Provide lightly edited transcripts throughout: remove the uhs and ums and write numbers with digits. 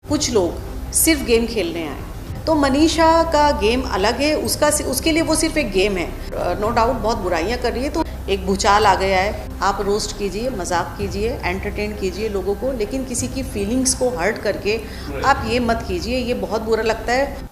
कुछ लोग सिर्फ गेम खेलने आए। तो मनीषा का गेम अलग है, उसके लिए वो सिर्फ एक गेम है। नो डाउट बहुत बुराइयां कर रही है, तो एक भूचाल आ गया है। आप रोस्ट कीजिए, मजाक कीजिए, एंटरटेन कीजिए लोगों को, लेकिन किसी की फीलिंग्स को हर्ट करके आप ये मत कीजिए, ये बहुत बुरा लगता है।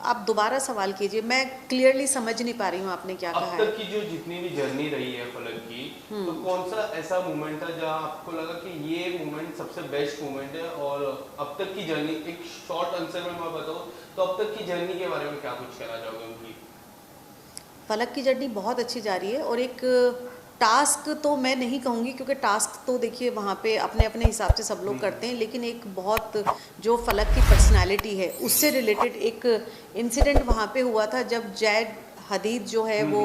आप दोबारा सवाल कीजिए, मैं क्लियरली समझ नहीं पा रही हूँ आपने क्या कहा है। अब तक की जो जितनी भी जर्नी रही है फलक की, तो कौन सा ऐसा मोमेंट था जहां आपको लगा कि ये मोमेंट सबसे बेस्ट मोमेंट है? और अब तक की जर्नी, एक शॉर्ट आंसर में मैं बताऊं तो अब तक की जर्नी के बारे में क्या कुछ कहना चाहोगे उनकी? फलक की जर्नी बहुत अच्छी जा रही है, और एक टास्क तो मैं नहीं कहूँगी, क्योंकि टास्क तो देखिए वहाँ पे अपने अपने हिसाब से सब लोग करते हैं, लेकिन एक बहुत जो फलक की पर्सनालिटी है उससे रिलेटेड एक इंसिडेंट वहाँ पे हुआ था, जब जैद हदीद जो है वो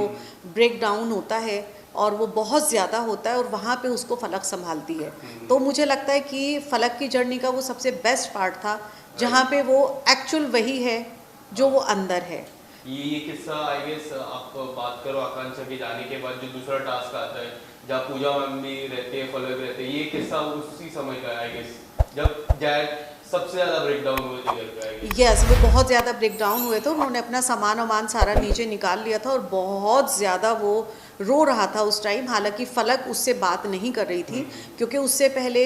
ब्रेक डाउन होता है और वो बहुत ज़्यादा होता है, और वहाँ पे उसको फलक संभालती है। तो मुझे लगता है कि फलक की जर्नी का वो सबसे बेस्ट पार्ट था, जहाँ पे वो एक्चुअल वही है जो वो अंदर है। ये किस्सा आई गेस आप बात करो आकांक्षा के जाने के बाद जो दूसरा टास्क आता है जहाँ पूजा मैम भी रहती है, फलक रहते हैं, ये किस्सा उसी समय का आई गेस जब जैद सबसे ज्यादा ब्रेक डाउन हुए थे घर पे आई गेस। यस, वो बहुत ज़्यादा ब्रेक डाउन हुए थे, उन्होंने अपना सामान वामान सारा नीचे निकाल लिया था, और बहुत ज़्यादा वो रो रहा था उस टाइम। हालांकि फलक उससे बात नहीं कर रही थी, क्योंकि उससे पहले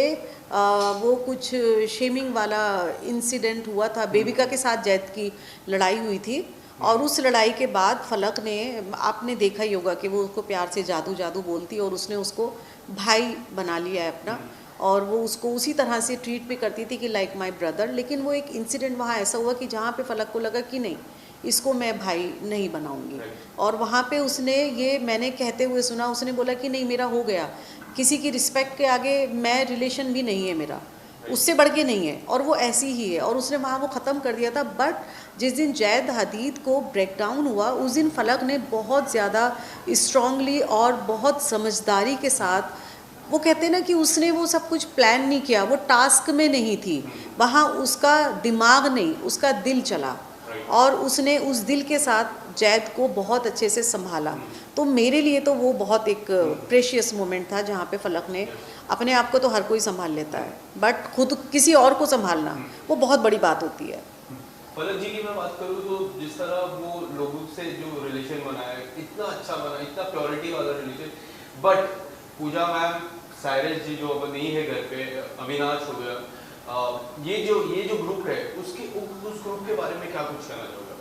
वो कुछ शेमिंग वाला इंसिडेंट हुआ था, बेबिका के साथ जैद की लड़ाई हुई थी, और उस लड़ाई के बाद फलक ने, आपने देखा ही होगा कि वो उसको प्यार से जादू जादू बोलती, और उसने उसको भाई बना लिया है अपना, और वो उसको उसी तरह से ट्रीट भी करती थी कि लाइक माय ब्रदर। लेकिन वो एक इंसिडेंट वहाँ ऐसा हुआ कि जहाँ पे फलक को लगा कि नहीं, इसको मैं भाई नहीं बनाऊंगी, और वहाँ पे उसने, ये मैंने कहते हुए सुना, उसने बोला कि नहीं मेरा हो गया, किसी की रिस्पेक्ट के आगे मैं रिलेशन भी नहीं है मेरा, उससे बढ़ के नहीं है, और वो ऐसी ही है, और उसने वहाँ वो ख़त्म कर दिया था। बट जिस दिन जैद हदीद को ब्रेक डाउन हुआ, उस दिन फलक ने बहुत ज़्यादा स्ट्रांगली और बहुत समझदारी के साथ, वो कहते हैं ना कि उसने वो सब कुछ प्लान नहीं किया, वो टास्क में नहीं थी वहाँ, उसका दिमाग नहीं, उसका दिल चला, और उसने उस दिल के साथ जैद को बहुत अच्छे से संभाला। तो मेरे लिए तो वो बहुत एक प्रेशियस मोमेंट था, जहाँ पे फलक ने, अपने आप को तो हर कोई संभाल लेता है, बट खुद किसी और को संभालना वो बहुत बड़ी बात होती है। फलक जी की मैं बात करूँ तो जिस तरह वो लोगों से जो रिलेशन बनाया, इतना अच्छा बना, इतना प्योरिटी वाला relation, but Puja ma'am, Cyrus ji जो अब नहीं है घर पे, अविनाश हो गया, ये जो ग्रुप है उसके उस ग्रुप के बारे में क्या कुछ कहना चाहोगे?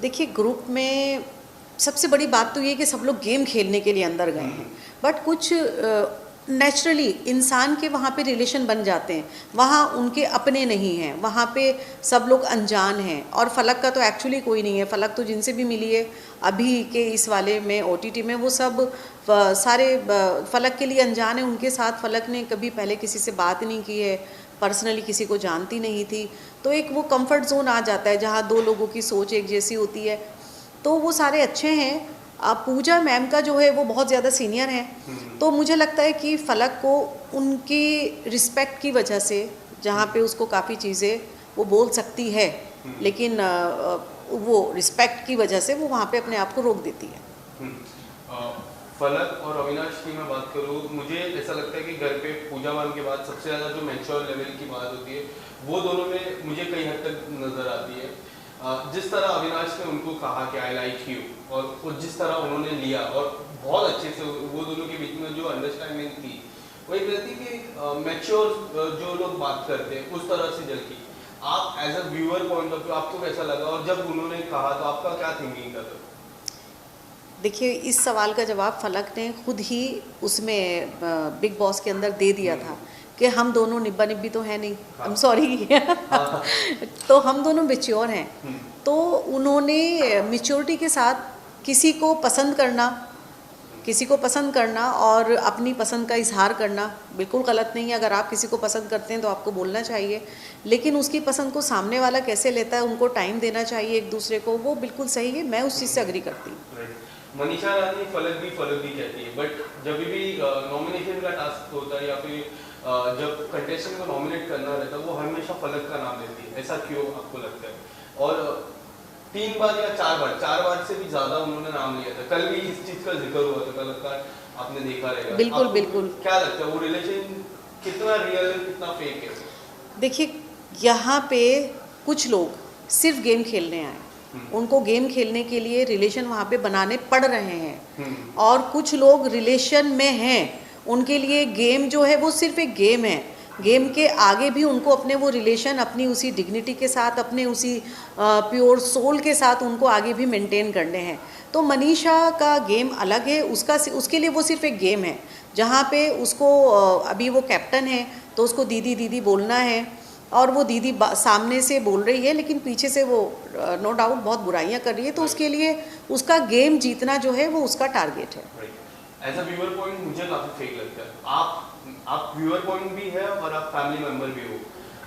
देखिए, ग्रुप में सबसे बड़ी बात तो ये कि सब लोग गेम खेलने के लिए अंदर गए हैं, बट कुछ नेचुरली इंसान के वहाँ पे रिलेशन बन जाते हैं, वहाँ उनके अपने नहीं हैं, वहाँ पे सब लोग अनजान हैं, और फलक का तो एक्चुअली कोई नहीं है। फलक तो जिनसे भी मिली है अभी के इस वाले में OTT में, वो सब सारे फलक के लिए अनजान है। उनके साथ फलक ने कभी पहले किसी से बात नहीं की है, पर्सनली किसी को जानती नहीं थी, तो एक वो कंफर्ट जोन आ जाता है जहाँ दो लोगों की सोच एक जैसी होती है, तो वो सारे अच्छे हैं। पूजा मैम का जो है वो बहुत ज़्यादा सीनियर हैं, तो मुझे लगता है कि फलक को उनकी रिस्पेक्ट की वजह से, जहाँ पे उसको काफ़ी चीज़ें वो बोल सकती है, लेकिन वो रिस्पेक्ट की वजह से वो वहाँ पे अपने आप को रोक देती है। फलक और अविनाश की मैं बात करूँ, मुझे ऐसा लगता है कि घर पे पूजा मैम के बाद सबसे ज़्यादा जो मैच्योर लेवल की बात होती है वो दोनों में मुझे कई हद तक नज़र आती है। जिस तरह अविनाश ने उनको कहा कि आई लाइक यू, और जिस तरह उन्होंने लिया, और बहुत अच्छे से वो दोनों के बीच में जो अंडरस्टैंडिंग थी, वो एक रहती कि मैच्योर जो लोग बात करते हैं उस तरह से झलकी। आप as a viewer point of view आपको कैसा लगा, और जब उन्होंने कहा तो आपका क्या थिंकिंग था? देखिए, इस सवाल का जवाब फलक ने खुद ही उसमें बिग बॉस के अंदर दे दिया था कि हम दोनों निब्बा निब्बी तो है नहीं, आई एम सॉरी, तो हम दोनों मैच्योर हैं। तो उन्होंने मैच्योरिटी के साथ किसी को पसंद करना और अपनी पसंद का इजहार करना बिल्कुल गलत नहीं है। अगर आप किसी को पसंद करते हैं तो आपको बोलना चाहिए, लेकिन उसकी पसंद को सामने वाला कैसे लेता है, उनको टाइम देना चाहिए एक दूसरे को, वो बिल्कुल सही है, मैं उस चीज़ से अग्री करती हूँ। मनीषा रानी फलक भी कहती है, बट जब भी नॉमिनेशन का टास्क होता है या फिर जब कंटेस्टेंट को नॉमिनेट करना रहता है, वो हमेशा फलक का नाम लेती है, ऐसा क्यों आपको लगता है? और 3 बार या 4 बार से भी ज्यादा उन्होंने नाम लिया था, कल भी इस चीज का जिक्र हुआ था, कल का आपने देखा रहेगा। बिल्कुल बिल्कुल। क्या लगता है वो रिलेशन कितना रियल है कितना फेक है? देखिए, यहाँ पे कुछ लोग सिर्फ गेम खेलने आए, उनको गेम खेलने के लिए रिलेशन वहाँ पे बनाने पड़ रहे हैं, और कुछ लोग रिलेशन में हैं, उनके लिए गेम जो है वो सिर्फ एक गेम है। गेम के आगे भी उनको अपने वो रिलेशन अपनी उसी डिग्निटी के साथ, अपने उसी प्योर सोल के साथ उनको आगे भी मेंटेन करने हैं। तो मनीषा का गेम अलग है, उसके लिए वो सिर्फ एक गेम है, जहाँ पे उसको अभी वो कैप्टन है तो उसको दीदी दीदी बोलना है, और वो दीदी सामने से बोल रही है लेकिन पीछे से वो नो डाउट बहुत बुराइयां कर रही है, तो उसके लिए उसका गेम जीतना जो है वो उसका टारगेट है। एज अ व्यूअर पॉइंट मुझे काफी फेक लगता है। आप व्यूअर पॉइंट भी है और आप फैमिली मेंबर भी हो,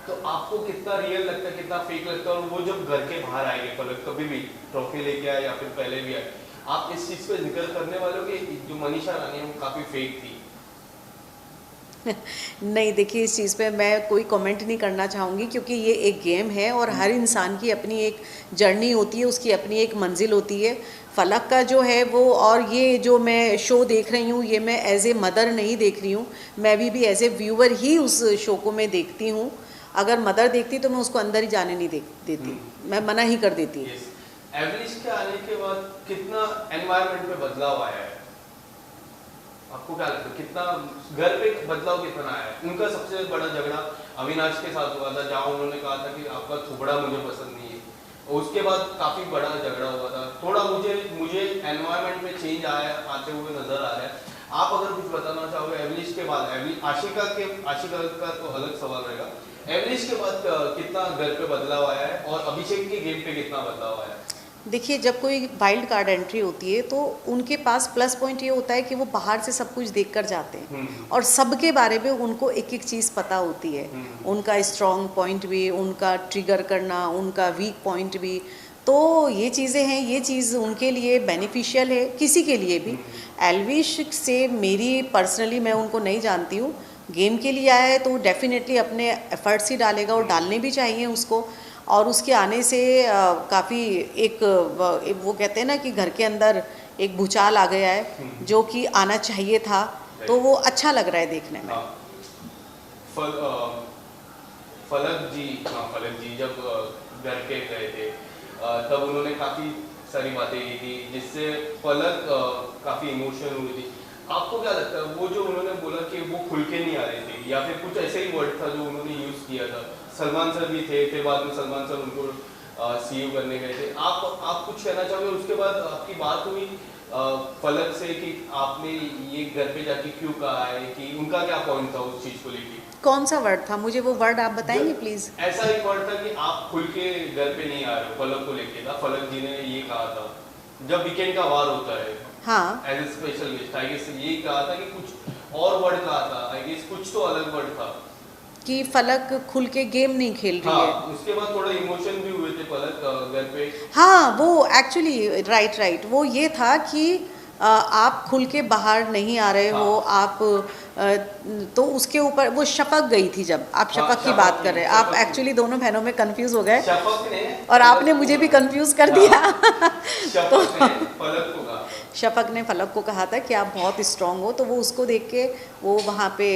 तो आपको कितना रियल लगता है कितना फेक लगता है? और वो जब घर के बाहर आएंगे फलक, कभी भी ट्रॉफी लेके आए या फिर पहले भी आए, आप इस चीज पे जिक्र करने वाले हो कि जो मनीषा रानी है वो काफी फेक थी? नहीं, देखिए, इस चीज़ पे मैं कोई कमेंट नहीं करना चाहूँगी, क्योंकि ये एक गेम है और हर इंसान की अपनी एक जर्नी होती है, उसकी अपनी एक मंजिल होती है। फलक का जो है वो, और ये जो मैं शो देख रही हूँ ये मैं एज ए मदर नहीं देख रही हूँ, मैं भी एज ए व्यूअर ही उस शो को मैं देखती हूँ। अगर मदर देखती तो मैं उसको अंदर ही जाने नहीं देती, मैं मना ही कर देती। एवलिश के आने के बाद कितना एनवायरनमेंट पे बदलाव आया है? आपको क्या लगता है कितना घर पे बदलाव कितना आया है? उनका सबसे बड़ा झगड़ा अविनाश के साथ हुआ था, जहाँ उन्होंने कहा था कि आपका थुबड़ा मुझे पसंद नहीं है। उसके बाद काफी बड़ा झगड़ा हुआ था। थोड़ा मुझे एनवायरनमेंट में चेंज आते हुए नजर आ रहा है। आप अगर कुछ बताना चाहोगे एवलिश के बाद? आशिका का तो अलग सवाल रहेगा। एवलिश के बाद कितना घर पे बदलाव आया है और अभिषेक के गेम पे कितना बदलाव आया है? देखिए, जब कोई वाइल्ड कार्ड एंट्री होती है तो उनके पास प्लस पॉइंट ये होता है कि वो बाहर से सब कुछ देख कर जाते हैं और सबके बारे में उनको एक एक चीज़ पता होती है, उनका स्ट्रॉन्ग पॉइंट भी, उनका ट्रिगर करना, उनका वीक पॉइंट भी। तो ये चीज़ें हैं, ये चीज़ उनके लिए बेनिफिशियल है, किसी के लिए भी। एल्विश से मेरी पर्सनली, मैं उनको नहीं जानती हूँ, गेम के लिए आया है तो डेफिनेटली अपने एफर्ट्स ही डालेगा और डालने भी चाहिए उसको। और उसके आने से काफ़ी एक वो कहते हैं ना कि घर के अंदर एक भूचाल आ गया है, जो कि आना चाहिए था, तो वो अच्छा लग रहा है देखने में। फलक जी जब घर पे गए थे तब उन्होंने काफ़ी सारी बातें की थी जिससे फलक काफ़ी इमोशनल हुई थी। आपको क्या लगता है वो जो उन्होंने बोला कि वो खुल के नहीं आ रहे थे, या फिर कुछ ऐसे ही वर्ड था जो उन्होंने यूज़ किया था? सलमान सर भी थे, फिर बाद में सलमान सर उनको सीईओ करने गए थे। आप कुछ कहना चाहोगे? उसके बाद आपकी बात हुई फलक से कि आपने ये घर पे जाके क्यों कहा है, कि उनका क्या पॉइंट था उस चीज़ को लेके? कौन सा वर्ड था? मुझे वो वर्ड आप बताएंगे प्लीज। ऐसा एक वर्ड था कि आप खुल के घर पे नहीं आ रहे हो, फलक को लेके था। फलक जी ने ये कहा था जब वीकेंड का वार होता है, हाँ, as a special guest, I guess ये कहा था कि कुछ और वर्ड कहा था, आई गेस कुछ तो अलग वर्ड था कि फलक खुल के गेम नहीं खेल रही है। उसके बाद थोड़ा इमोशन भी हुए थे फलक घर पे। हाँ, वो एक्चुअली राइट वो ये था कि आप खुल के बाहर नहीं आ रहे हो, आप तो उसके ऊपर वो शपक गई थी। जब आप शपक की बात कर रहे हैं, आप एक्चुअली दोनों बहनों में कंफ्यूज हो गए और आपने मुझे भी कंफ्यूज कर दिया। तो शपक ने फलक को कहा था कि आप बहुत स्ट्रांग हो, तो वो उसको देख के वो वहाँ पे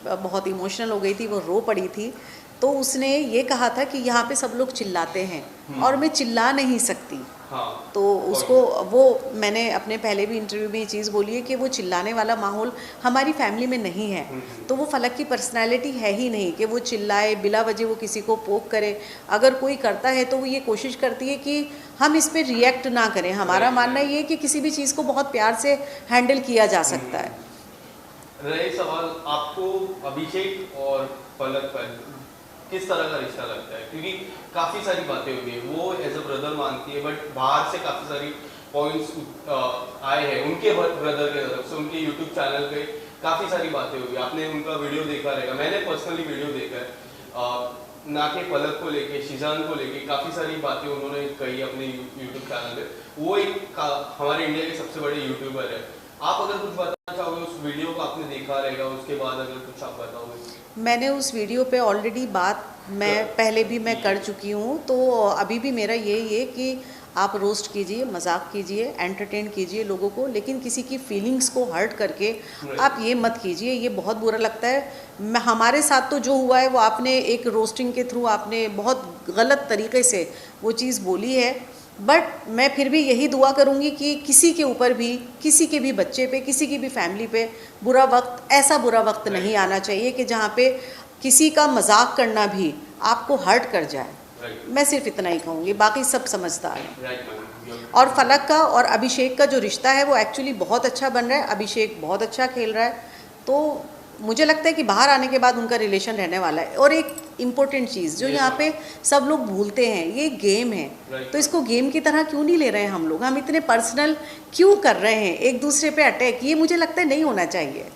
बहुत इमोशनल हो गई थी, वो रो पड़ी थी। तो उसने ये कहा था कि यहाँ पे सब लोग चिल्लाते हैं और मैं चिल्ला नहीं सकती। हाँ, तो उसको वो मैंने अपने पहले भी इंटरव्यू में ये चीज़ बोली है कि वो चिल्लाने वाला माहौल हमारी फैमिली में नहीं है। तो वो फलक की पर्सनालिटी है ही नहीं कि वो चिल्लाए, बिला वजह वो किसी को पोक करे। अगर कोई करता है तो वो ये कोशिश करती है कि हम इस पर रिएक्ट ना करें। हमारा मानना ये है कि किसी भी चीज़ को बहुत प्यार से हैंडल किया जा सकता है। रहे सवाल आपको अभिषेक और फलक पर किस तरह का रिश्ता लगता है? क्योंकि काफ़ी सारी बातें हुई है, वो एज अ ब्रदर मानती है, बट बाहर से काफ़ी सारी पॉइंट्स आए हैं उनके ब्रदर के तरफ से। उनके यूट्यूब चैनल पे काफ़ी सारी बातें हुई, आपने उनका वीडियो देखा रहेगा, मैंने पर्सनली वीडियो देखा है। ना के फलक को लेके, शीजान को लेके काफ़ी सारी बातें उन्होंने कही अपने यूट्यूब चैनल पे। वो एक हमारे इंडिया के सबसे बड़े यूट्यूबर है। आप अगर कुछ बताना चाहोगे, उस वीडियो को आपने देखा रहेगा, उसके बाद अगर कुछ आप बताओगे। मैंने उस वीडियो पे ऑलरेडी बात मैं पहले भी मैं कर चुकी हूँ, तो अभी भी मेरा यही है कि आप रोस्ट कीजिए, मजाक कीजिए, एंटरटेन कीजिए लोगों को, लेकिन किसी की फीलिंग्स को हर्ट करके आप ये मत कीजिए, ये बहुत बुरा लगता है। हमारे साथ तो जो हुआ है वो आपने एक रोस्टिंग के थ्रू आपने बहुत गलत तरीके से वो चीज़ बोली है, बट मैं फिर भी यही दुआ करूँगी कि किसी के ऊपर भी, किसी के भी बच्चे पे, किसी की भी फैमिली पे बुरा वक्त, ऐसा बुरा वक्त नहीं आना चाहिए कि जहाँ पे किसी का मजाक करना भी आपको हर्ट कर जाए। मैं सिर्फ इतना ही कहूँगी, बाकी सब समझदार हैं। और फलक का और अभिषेक का जो रिश्ता है वो एक्चुअली बहुत अच्छा बन रहा है। अभिषेक बहुत अच्छा खेल रहा है, तो मुझे लगता है कि बाहर आने के बाद उनका रिलेशन रहने वाला है। और एक इम्पोर्टेंट चीज़ जो यहाँ पे सब लोग भूलते हैं, ये गेम है, तो इसको गेम की तरह क्यों नहीं ले रहे हैं हम लोग? हम इतने पर्सनल क्यों कर रहे हैं एक दूसरे पे अटैक? ये मुझे लगता है नहीं होना चाहिए।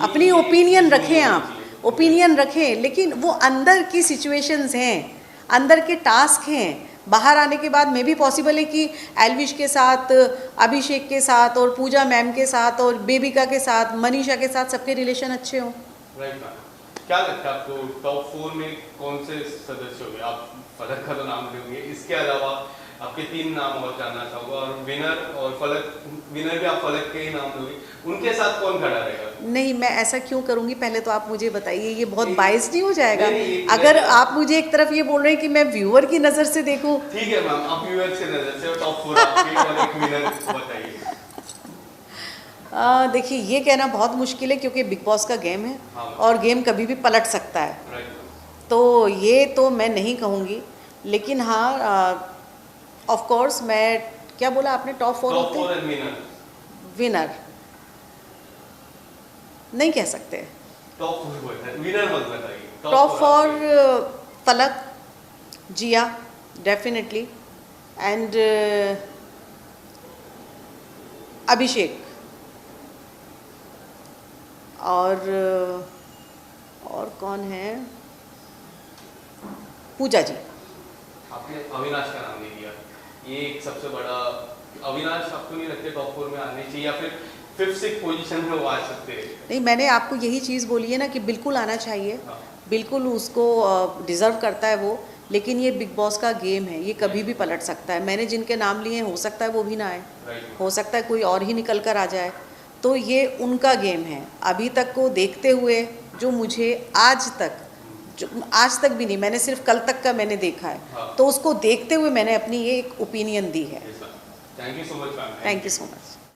अपनी ओपिनियन रखें, आप ओपिनियन रखें, लेकिन वो अंदर की सिचुएशंस हैं, अंदर के टास्क हैं। बाहर आने के बाद में भी पॉसिबल है कि एल्विश के साथ, अभिषेक के साथ और पूजा मैम के साथ और बेबिका के साथ, मनीषा के साथ सबके रिलेशन अच्छे हों। राइट मैम, क्या लगता है आपको टॉप 4 में कौन से सदस्य होंगे? आप फलक का तो नाम लेंगे, इसके अलावा आपके 3 नाम और जानना चाहूँगा, और विनर और फलक, विनर भी आप फलक के ही नाम दोगे, उनके साथ कौन खड़ा रहेगा? नहीं, मैं ऐसा क्यों करूँगी, पहले तो आप मुझे बताइए, ये बहुत बायस नहीं हो जाएगा? अगर आप मुझे एक तरफ ये बोल रहे हैं कि मैं व्यूअर की नज़र से देखूँ, ठीक है मैम, आप व्यूअर की नज़र से टॉप 4 आपके और एक विनर बताइए। देखिए ये कहना बहुत मुश्किल है क्योंकि बिग बॉस का गेम है। हाँ, और गेम कभी भी पलट सकता है। राइट। तो ये तो मैं नहीं कहूँगी, लेकिन हाँ ऑफ कोर्स मैं, क्या बोला आपने, टॉप 4 होते हैं? विनर, विनर नहीं कह सकते। टॉप 4 बोलते हैं, विनर मत बताइए। टॉप 4 फलक, जिया डेफिनेटली, एंड अभिषेक, और कौन है, पूजा जी। आपने अविनाश का नाम नहीं दिया, ये एक सबसे बड़ा। अविनाश आपको नहीं लगते टॉप 4 में आने चाहिए, या फिर 5th-6th पोजीशन में वो आ सकते हैं? नहीं, मैंने आपको यही चीज़ बोली है ना कि बिल्कुल आना चाहिए। हाँ। बिल्कुल उसको डिज़र्व करता है वो, लेकिन ये बिग बॉस का गेम है, ये कभी भी पलट सकता है। मैंने जिनके नाम लिए हैं हो सकता है वो भी ना आए, हो सकता है कोई और ही निकल कर आ जाए, तो ये उनका गेम है। अभी तक को देखते हुए जो मुझे आज तक भी नहीं, मैंने सिर्फ कल तक का मैंने देखा है। हाँ। तो उसको देखते हुए मैंने अपनी ये एक ओपिनियन दी है। Thank you so much ma'am. Thank you so much.